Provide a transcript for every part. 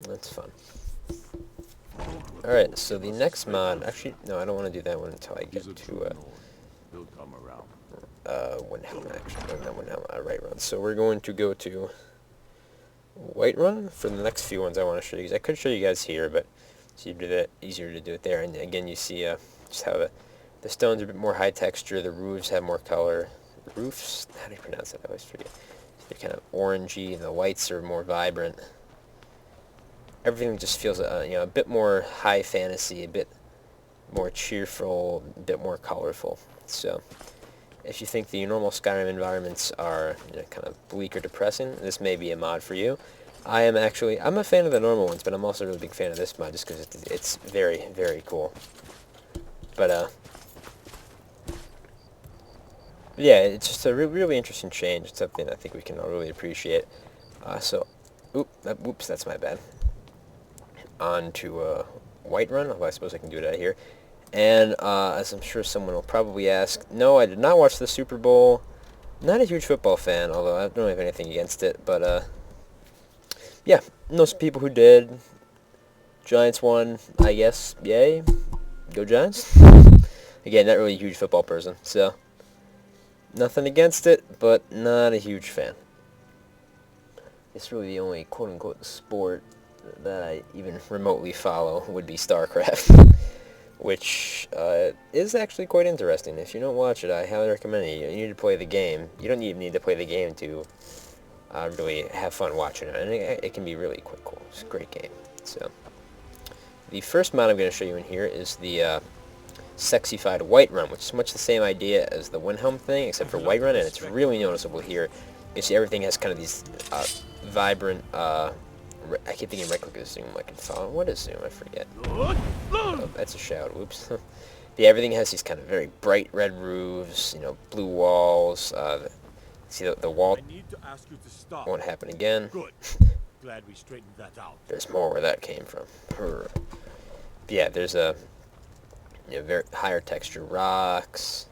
That's fun. Alright, so the next mod, actually, no, I don't want to do that one until I get to, Windhelm, actually. No, not Windhelm, Right Run. So we're going to go to White Run for the next few ones I want to show you. I could show you guys here, but it's easier to do it there. And again, you see just how the stones are a bit more high texture, the roofs have more color. The roofs, how do you pronounce that? I always forget. They're kind of orangey, and the whites are more vibrant. Everything just feels a bit more high fantasy, a bit more cheerful, a bit more colorful. So if you think the normal Skyrim environments are kind of bleak or depressing, this may be a mod for you. I'm a fan of the normal ones, but I'm also a really big fan of this mod just because it's very, very cool. But yeah, it's just a really interesting change. It's something I think we can all really appreciate. Oops, that's my bad. On to Whiterun, although I suppose I can do it out of here. And as I'm sure someone will probably ask, no, I did not watch the Super Bowl. Not a huge football fan, although I don't have anything against it. But yeah, know some people who did. Giants won, I guess. Yay. Go Giants. Again, not really a huge football person, so nothing against it, but not a huge fan. It's really the only quote-unquote sport that I even remotely follow would be StarCraft, which is actually quite interesting. If you don't watch it, I highly recommend it. You need to play the game. You don't even need to play the game to really have fun watching it, and it can be really quite cool. It's a great game. So the first mod I'm going to show you in here is the Sexified Whiterun, which is much the same idea as the Windhelm thing, except for Whiterun, and it's really noticeable here. You see everything has kind of these vibrant, I keep thinking right click is zoom, I can follow. What is zoom? I forget. Oh, that's a shout, whoops. Yeah, everything has these kind of very bright red roofs, blue walls. See the wall won't happen again. Good. Glad we straightened that out. There's more where that came from. Yeah, there's a very higher texture rocks.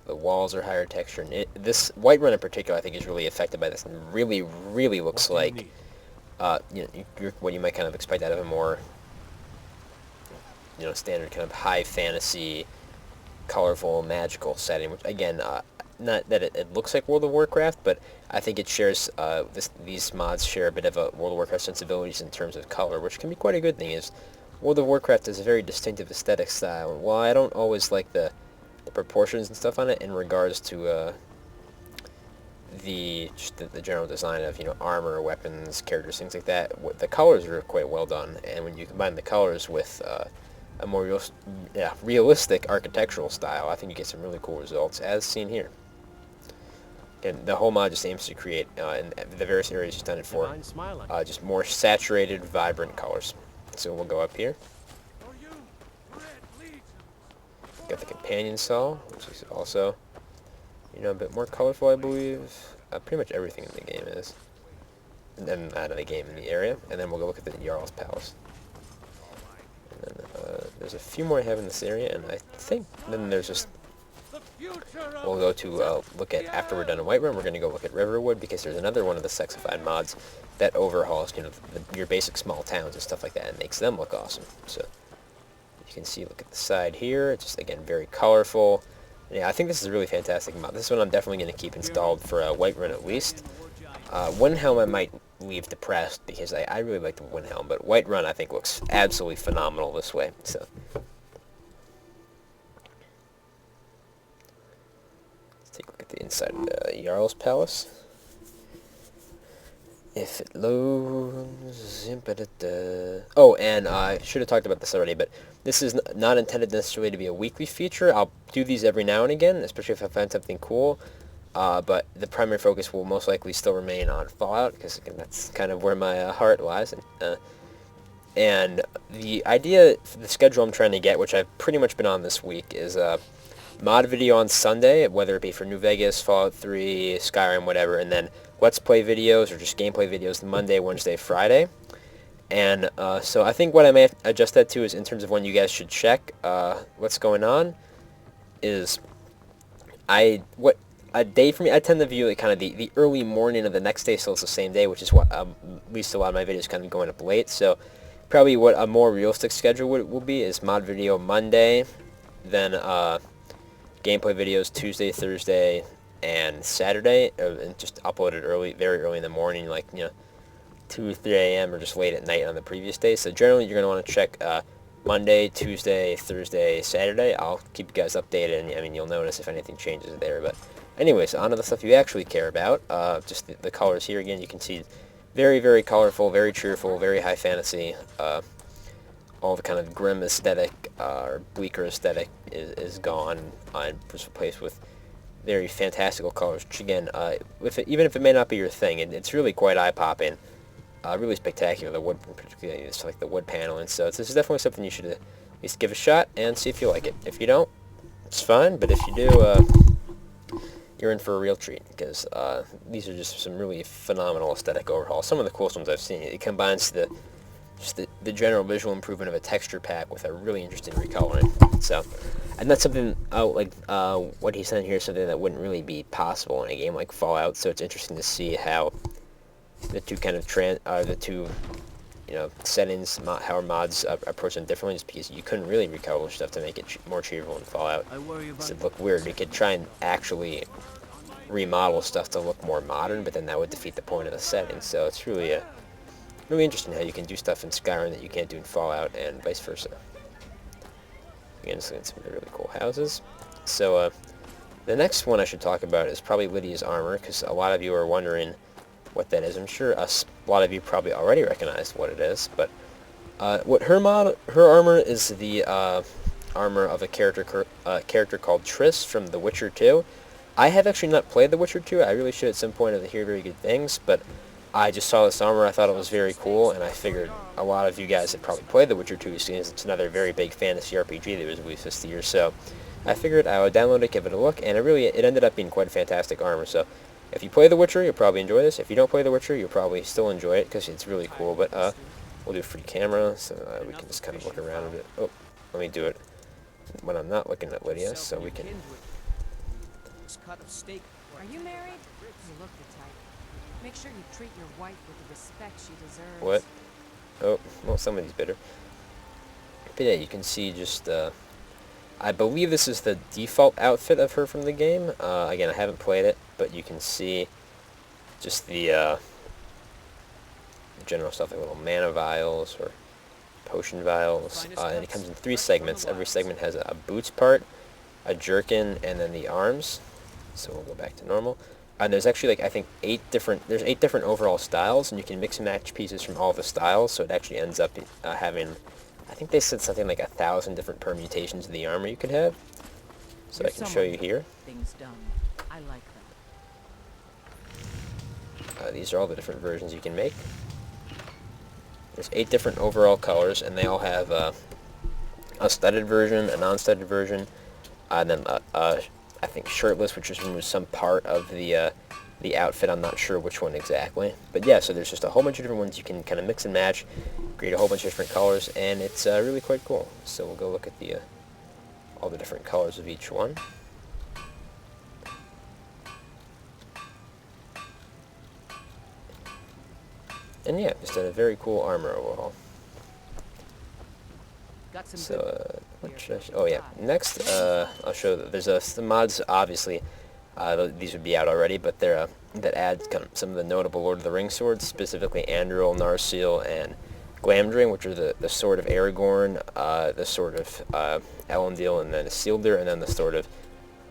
The walls are higher texture, and this Whiterun in particular, I think, is really affected by this, and really, really looks like what you might kind of expect out of a more standard kind of high fantasy, colorful, magical setting. Which again, not that it looks like World of Warcraft, but I think it shares these mods share a bit of a World of Warcraft sensibilities in terms of color, which can be quite a good thing. Is World of Warcraft has a very distinctive aesthetic style, and while I don't always like the proportions and stuff on it in regards to the general design of armor, weapons, characters, things like that, the colors are quite well done, and when you combine the colors with a more realistic architectural style, I think you get some really cool results, as seen here. And the whole mod just aims to create, in the various areas you've done it for, just more saturated, vibrant colors. So we'll go up here. Got the companion saw, which is also, a bit more colorful, I believe. Pretty much everything in the game is. And then out of the game in the area. And then we'll go look at the Jarl's Palace. And then there's a few more I have in this area, and I think then there's just... We'll go to look at, after we're done in Whiterun, we're going to go look at Riverwood, because there's another one of the Sexified mods that overhauls, your basic small towns and stuff like that, and makes them look awesome. So you can see, look at the side here. It's just, again, very colorful. Yeah, I think this is a really fantastic mod. This one I'm definitely going to keep installed for Whiterun at least. Windhelm I might leave depressed because I really like the Windhelm, but Whiterun I think looks absolutely phenomenal this way. So let's take a look at the inside of the Jarl's Palace. If it loads... Oh, and I should have talked about this already, but this is not intended necessarily to be a weekly feature. I'll do these every now and again, especially if I find something cool. But the primary focus will most likely still remain on Fallout, because again, that's kind of where my heart lies. And the idea, the schedule I'm trying to get, which I've pretty much been on this week, is a mod video on Sunday, whether it be for New Vegas, Fallout 3, Skyrim, whatever, and then Let's Play videos or just gameplay videos Monday, Wednesday, Friday. And so I think what I may adjust that to is in terms of when you guys should check what's going on is what a day for me, I tend to view it kind of the early morning of the next day, so it's the same day, which is what at least a lot of my videos kind of going up late. So probably what a more realistic schedule will be is mod video Monday, then gameplay videos Tuesday, Thursday, and Saturday, and just upload it early, very early in the morning, like 2 or 3 a.m. or just late at night on the previous day. So generally, you're going to want to check Monday, Tuesday, Thursday, Saturday. I'll keep you guys updated, and I mean, you'll notice if anything changes there. But anyways, on to the stuff you actually care about. Just the colors here again. You can see very, very colorful, very cheerful, very high fantasy. All the kind of grim aesthetic or bleaker aesthetic is gone and was replaced with very fantastical colors, which again, even if it may not be your thing, it's really quite eye-popping, really spectacular. The wood, particularly, it's like the wood paneling. So this is definitely something you should at least give a shot and see if you like it. If you don't, it's fine, but if you do, you're in for a real treat, because these are just some really phenomenal aesthetic overhauls. Some of the coolest ones I've seen. It combines just the general visual improvement of a texture pack with a really interesting recoloring. So, and that's something what he said here is something that wouldn't really be possible in a game like Fallout. So it's interesting to see how the two kind of settings, how mods approach them differently, just because you couldn't really recolor stuff to make it more cheerful in Fallout. It looked weird. You could try and actually remodel stuff to look more modern, but then that would defeat the point of the setting. So it's really really interesting how you can do stuff in Skyrim that you can't do in Fallout, and vice versa. Again, just looking at some really cool houses. So the next one I should talk about is probably Lydia's armor, because a lot of you are wondering what that is. I'm sure a lot of you probably already recognized what it is, but what her armor is the armor of a character called Triss from The Witcher 2. I have actually not played The Witcher 2. I really should at some point, hear very good things, but I just saw this armor, I thought it was very cool, and I figured a lot of you guys had probably played The Witcher 2, since it's another very big fantasy RPG that was released this year. So I figured I would download it, give it a look, and it ended up being quite a fantastic armor. So if you play The Witcher, you'll probably enjoy this. If you don't play The Witcher, you'll probably still enjoy it, because it's really cool. But we'll do a free camera, so we can just kind of look around a bit. Oh, let me do it when I'm not looking at Lydia, so we can... Are you married? You look the type. Make sure you treat your wife with the respect she deserves. What? Oh, well, somebody's bitter. But yeah, you can see just, I believe this is the default outfit of her from the game. Again, I haven't played it, but you can see just the general stuff, like little mana vials or potion vials. And it comes in 3 segments. Every segment has a boots part, a jerkin, and then the arms. So we'll go back to normal. And there's actually, I think, 8 different overall styles, and you can mix and match pieces from all the styles, so it actually ends up having, I think they said something like 1,000 different permutations of the armor you could have. So I can show you here. Things done. I like them. These are all the different versions you can make. There's 8 different overall colors, and they all have a studded version, a non-studded version, and then I think shirtless, which just removes some part of the outfit. I'm not sure which one exactly. But yeah, so there's just a whole bunch of different ones you can kind of mix and match, create a whole bunch of different colors, and it's really quite cool. So we'll go look at all the different colors of each one. And yeah, just a very cool armor overhaul. So, what should oh yeah, next I'll show that there's some mods, obviously, these would be out already, but they're, that add some of the notable Lord of the Rings swords, specifically Anduril, Narsil, and Glamdring, which are the sword of Aragorn, the sword of Elendil, and then Isildur, and then the sword of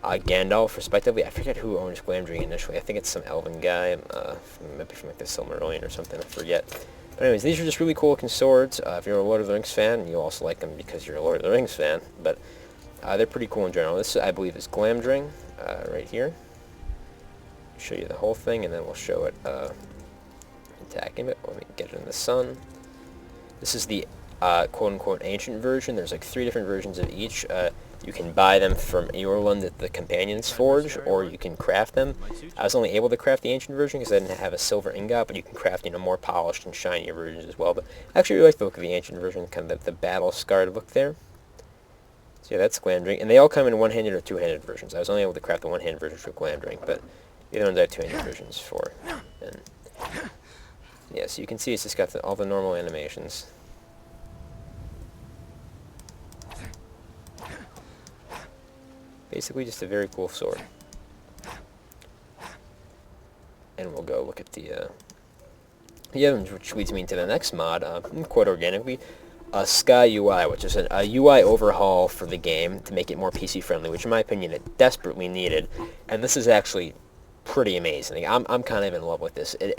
Gandalf, respectively. I forget who owns Glamdring initially. I think it's some elven guy, maybe from the Silmarillion or something, I forget. But anyways, these are just really cool looking swords. If you're a Lord of the Rings fan, you'll also like them because you're a Lord of the Rings fan. But they're pretty cool in general. This, I believe, is Glamdring, right here. Show you the whole thing, and then we'll show it attacking it. Let me get it in the sun. This is the quote-unquote ancient version. There's 3 different versions of each. You can buy them from Eorlund at the Companions Forge, or you can craft them. I was only able to craft the ancient version because I didn't have a silver ingot, but you can craft, more polished and shinier versions as well. But I actually really like the look of the ancient version, kind of the battle-scarred look there. So yeah, that's glam drink, and they all come in one-handed or two-handed versions. I was only able to craft the one-handed version for glam drink, but the other ones I have two-handed versions for. And yeah, so you can see it's just got all the normal animations. Basically, just a very cool sword. And we'll go look at the yeah, which leads me into the next mod, quite organically. Sky UI, which is a UI overhaul for the game to make it more PC friendly, which in my opinion it desperately needed. And this is actually pretty amazing. I'm kind of in love with this. It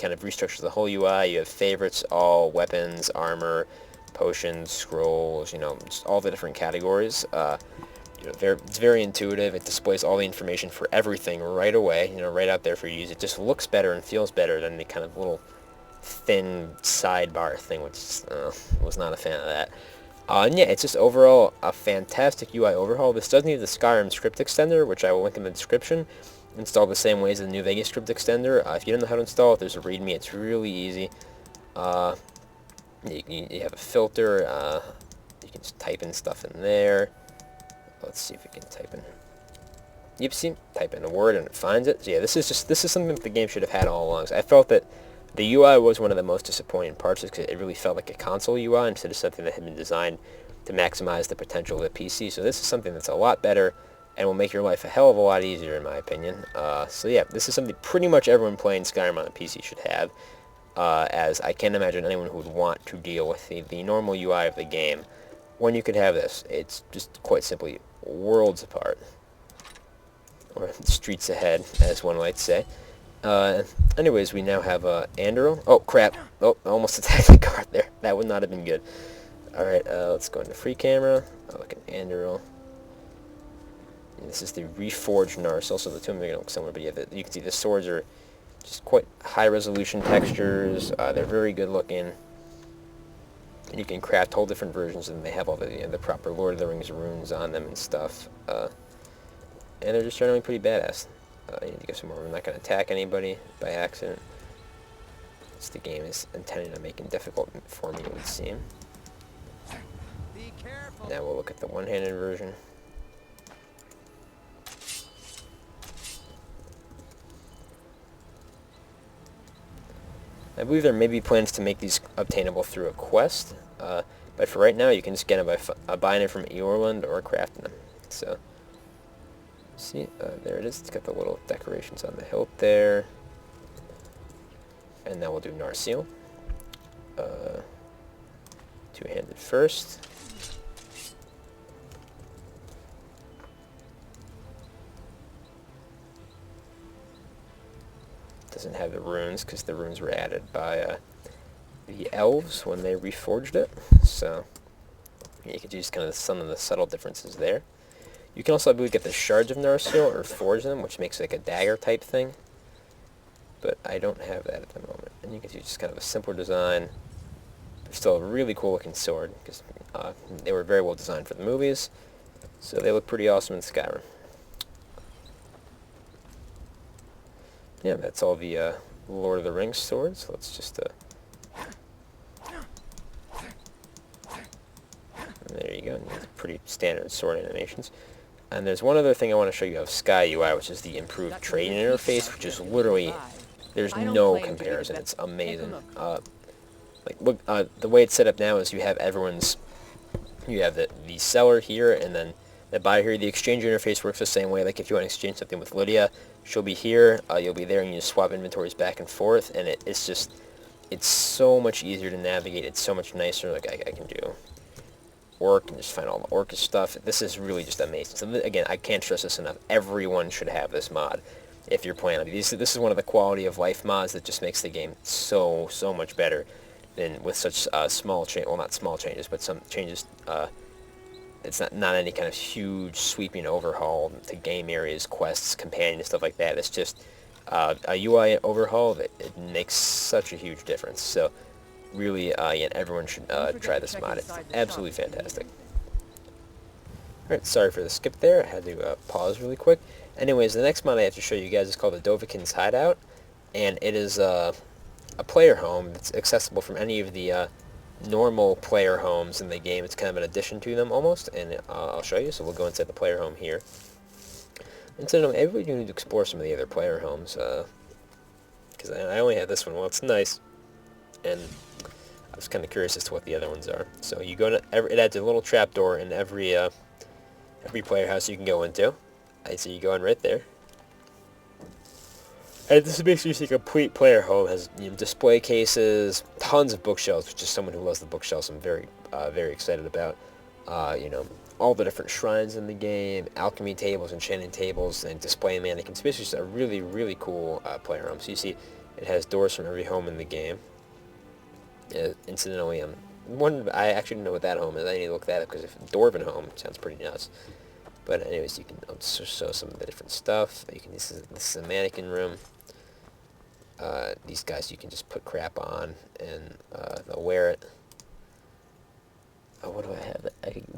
kind of restructures the whole UI. You have favorites, all weapons, armor, potions, scrolls, you know, just all the different categories. You know, it's very intuitive. It displays all the information for everything right away, you know, right out there for you to use. It just looks better and feels better than the kind of little thin sidebar thing, which was not a fan of that. And yeah, it's just overall a fantastic UI overhaul. This does need the Skyrim script extender, which I will link in the description. Installed the same way as the New Vegas script extender. If you don't know how to install it, there's a README. It's really easy. You have a filter. You can just type in stuff in there. Let's see if we can type in. Yep, see, type in a word and it finds it. So yeah, this is something that the game should have had all along. So I felt that the UI was one of the most disappointing parts because it really felt like a console UI instead of something that had been designed to maximize the potential of the PC. So this is something that's a lot better and will make your life a hell of a lot easier in my opinion. So yeah, this is something pretty much everyone playing Skyrim on a PC should have, as I can't imagine anyone who would want to deal with the normal UI of the game when you could have this. It's just quite simply worlds apart. Or streets ahead, as one might say. Anyways, we now have Andoril. Oh, crap. Oh, I almost attacked the card there. That would not have been good. Alright, let's go into free camera. I'll look at Andoril. And this is the reforged Narsil, so the two of them are going to look similar, but yeah, you can see the swords are just quite high-resolution textures. They're very good-looking. And you can craft whole different versions, and they have all the proper Lord of the Rings runes on them and stuff. And they're just generally pretty badass. I need to get some more. I'm not going to attack anybody by accident. The game is intended on making difficult for me, it would seem. Now we'll look at the one-handed version. I believe there may be plans to make these obtainable through a quest, but for right now you can just get them by buying it from Eorland or crafting them. So, see, there it is. It's got the little decorations on the hilt there. And now we'll do Narsil. Two-handed first. Doesn't have the runes because the runes were added by the elves when they reforged it. So you can use kind of some of the subtle differences there. You can also, I believe, get the shards of Narsil or forge them, which makes like a dagger type thing. But I don't have that at the moment. And you can see just kind of a simpler design. But still a really cool looking sword because they were very well designed for the movies. So they look pretty awesome in Skyrim. Yeah, that's all the Lord of the Rings swords. Let's just there you go. Pretty standard sword animations. And there's one other thing I want to show you of Sky UI, which is the improved trading interface, which is literally, there's no comparison. It's amazing. Like look, the way it's set up now is you have you have the seller here, and then the buyer here. The exchange interface works the same way. Like if you want to exchange something with Lydia, she'll be here, you'll be there, and you just swap inventories back and forth, and it's so much easier to navigate. It's so much nicer. Like I can do orc and just find all the orcish stuff. This is really just amazing. So again, I can't stress this enough. Everyone should have this mod if you're playing on it. This is one of the quality of life mods that just makes the game so much better than with such small change. Well, not small changes, but some changes. It's not any kind of huge sweeping overhaul to game areas, quests, companions, stuff like that. It's just a UI overhaul that it makes such a huge difference. So really, yeah, everyone should try this mod. It's absolutely fantastic. Alright, sorry for the skip there. I had to pause really quick. Anyways, the next mod I have to show you guys is called the Dovahkiin's Hideout, and it is a player home that's accessible from any of the normal player homes in the game. It's kind of an addition to them almost, and I'll show you. So we'll go inside the player home here. And so maybe we need to explore some of the other player homes, because I only have this one. Well, it's nice, and I was kind of curious as to what the other ones are. So you go to it adds a little trapdoor in every player house you can go into. I see you go in right there. And this makes you a complete player home. It has display cases, tons of bookshelves, which is someone who loves the bookshelves I'm very, very excited about. All the different shrines in the game, alchemy tables, enchanting tables, and display mannequins. Basically, just a really, really cool player home. So you see, it has doors from every home in the game. Incidentally, I actually don't know what that home is. I need to look that up because if Dwarven home sounds pretty nuts. But anyways, you can show some of the different stuff. This is a mannequin room. These guys you can just put crap on and they'll wear it. Oh, what do I have?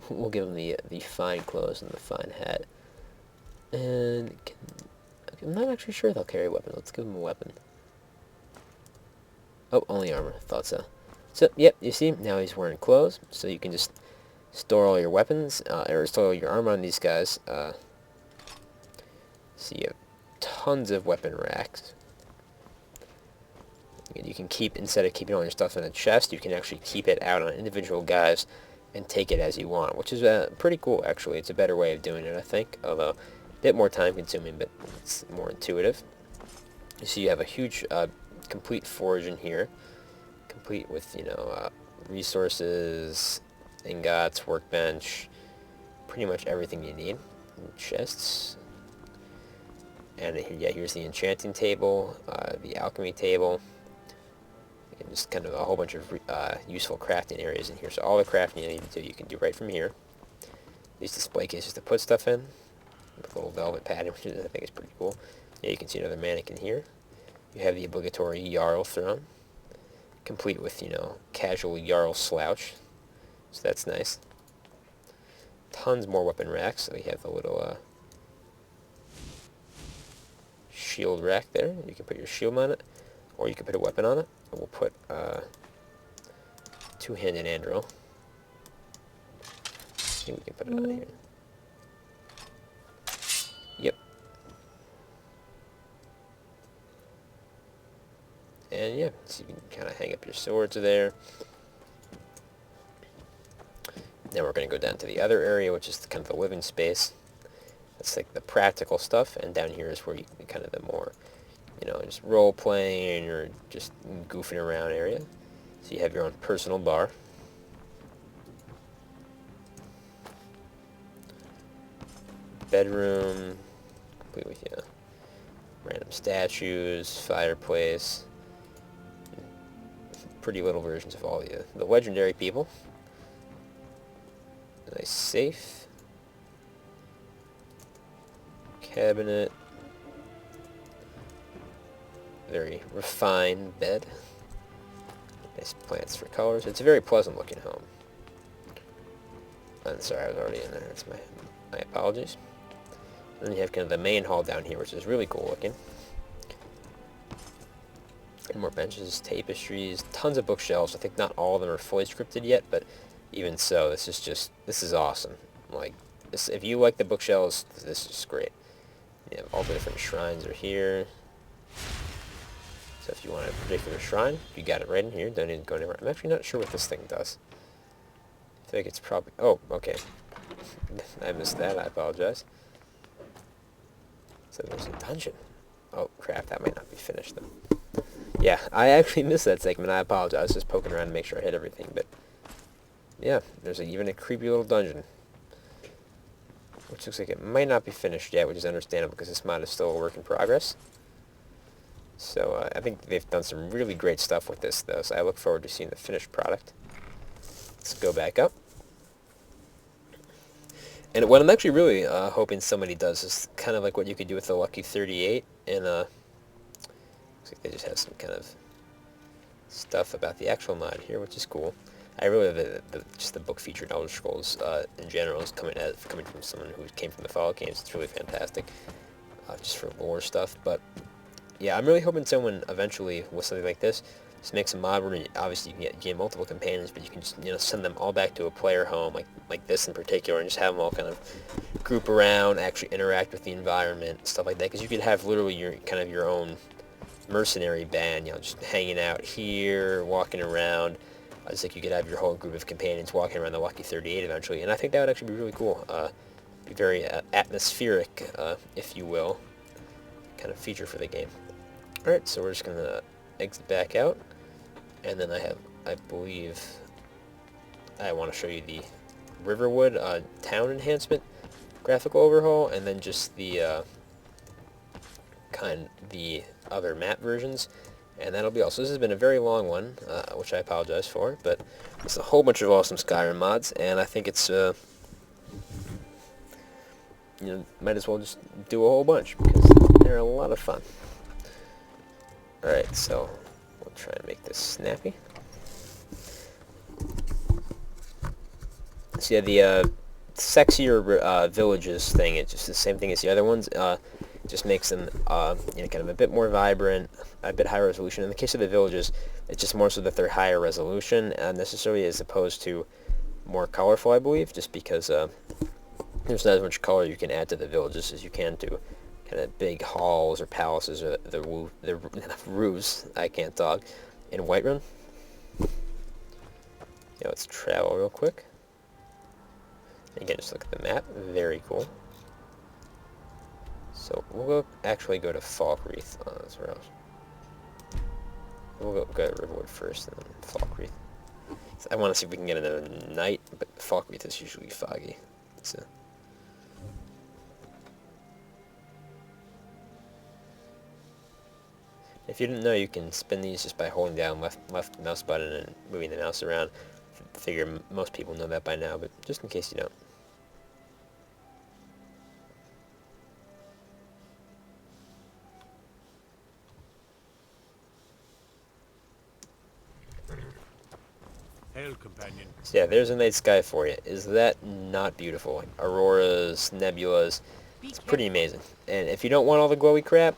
We'll give them the fine clothes and the fine hat. And I'm not actually sure they'll carry a weapon. Let's give them a weapon. Oh, only armor. Thought so. So, yep, you see, now he's wearing clothes, so you can just store all your weapons, or store all your armor on these guys. So you have tons of weapon racks. You can keep, instead of keeping all your stuff in a chest, you can actually keep it out on individual guys and take it as you want, which is pretty cool, actually. It's a better way of doing it, I think, although a bit more time-consuming, but it's more intuitive. So you have a huge, complete forge in here, complete with, resources, ingots, workbench, pretty much everything you need. Chests. And yeah, here's the enchanting table, the alchemy table, and just kind of a whole bunch of useful crafting areas in here. So all the crafting you need to do, you can do right from here. These display cases to put stuff in, with a little velvet padding, which I think is pretty cool. Yeah, you can see another mannequin here. You have the obligatory Jarl throne, complete with, casual Jarl slouch. So that's nice. Tons more weapon racks. So we have the little shield rack there. You can put your shield on it, or you can put a weapon on it. And we'll put two-handed andrel. I think we can put it on here. Yep. And yeah, so you can kind of hang up your swords there. Now we're going to go down to the other area, which is kind of the living space. That's like the practical stuff, and down here is where you can kind of the more, just role-playing or just goofing around area. So you have your own personal bar. Bedroom, complete with, random statues, fireplace, pretty little versions of all the legendary people. A nice safe. Cabinet. Very refined bed. Nice plants for colors. It's a very pleasant looking home. I'm sorry, I was already in there. That's my apologies. And then you have kind of the main hall down here, which is really cool looking. And more benches, tapestries, tons of bookshelves. I think not all of them are fully scripted yet, but even so, this is awesome. Like, if you like the bookshelves, this is great. You have all the different shrines are here. So if you want a particular shrine, you got it right in here. Don't need to go anywhere. I'm actually not sure what this thing does. I think it's probably... Oh, okay. I missed that. I apologize. So there's a dungeon. Oh, crap. That might not be finished, though. Yeah, I actually missed that segment. I apologize. I was just poking around to make sure I hit everything. But, yeah, there's even a creepy little dungeon, which looks like it might not be finished yet, which is understandable because this mod is still a work in progress. So I think they've done some really great stuff with this, though, so I look forward to seeing the finished product. Let's go back up. And what I'm actually really hoping somebody does is kind of like what you could do with the Lucky 38, and looks like they just have some kind of stuff about the actual mod here, which is cool. I really love just the book featured Elder Scrolls in general is coming from someone who came from the Fallout games. It's really fantastic, just for lore stuff. But yeah, I'm really hoping someone eventually with something like this Just makes a mod where obviously you can get multiple companions, but you can just send them all back to a player home, like this in particular, and just have them all kind of group around, actually interact with the environment, stuff like that. Because you could have literally your own mercenary band, just hanging out here, walking around. Just like you could have your whole group of companions walking around the Lucky 38 eventually, and I think that would actually be really cool. Be very atmospheric, if you will, kind of feature for the game. Alright, so we're just going to exit back out, and then I believe I want to show you the Riverwood town enhancement graphical overhaul, and then just the the other map versions, and that'll be all. So this has been a very long one, which I apologize for, but it's a whole bunch of awesome Skyrim mods, and I think it's might as well just do a whole bunch because they're a lot of fun. Alright, so we'll try and make this snappy. So yeah, the sexier villages thing, it's just the same thing as the other ones. Just makes them kind of a bit more vibrant, a bit higher resolution. In the case of the villages, it's just more so that they're higher resolution necessarily, as opposed to more colorful, I believe, just because there's not as much color you can add to the villages as you can to kind of big halls or palaces or the roofs. I can't talk. In Whiterun. Let's travel real quick. Again, just look at the map. Very cool. So we'll actually go to Falkreath. That's where else. We'll go to Riverwood first, and then Falkreath. So I want to see if we can get another night, but Falkreath is usually foggy. So. If you didn't know, you can spin these just by holding down left mouse button and moving the mouse around. I figure most people know that by now, but just in case you don't. Hail, companion. So yeah, there's a night sky for you. Is that not beautiful? Like auroras, nebulas. It's pretty amazing. And if you don't want all the glowy crap,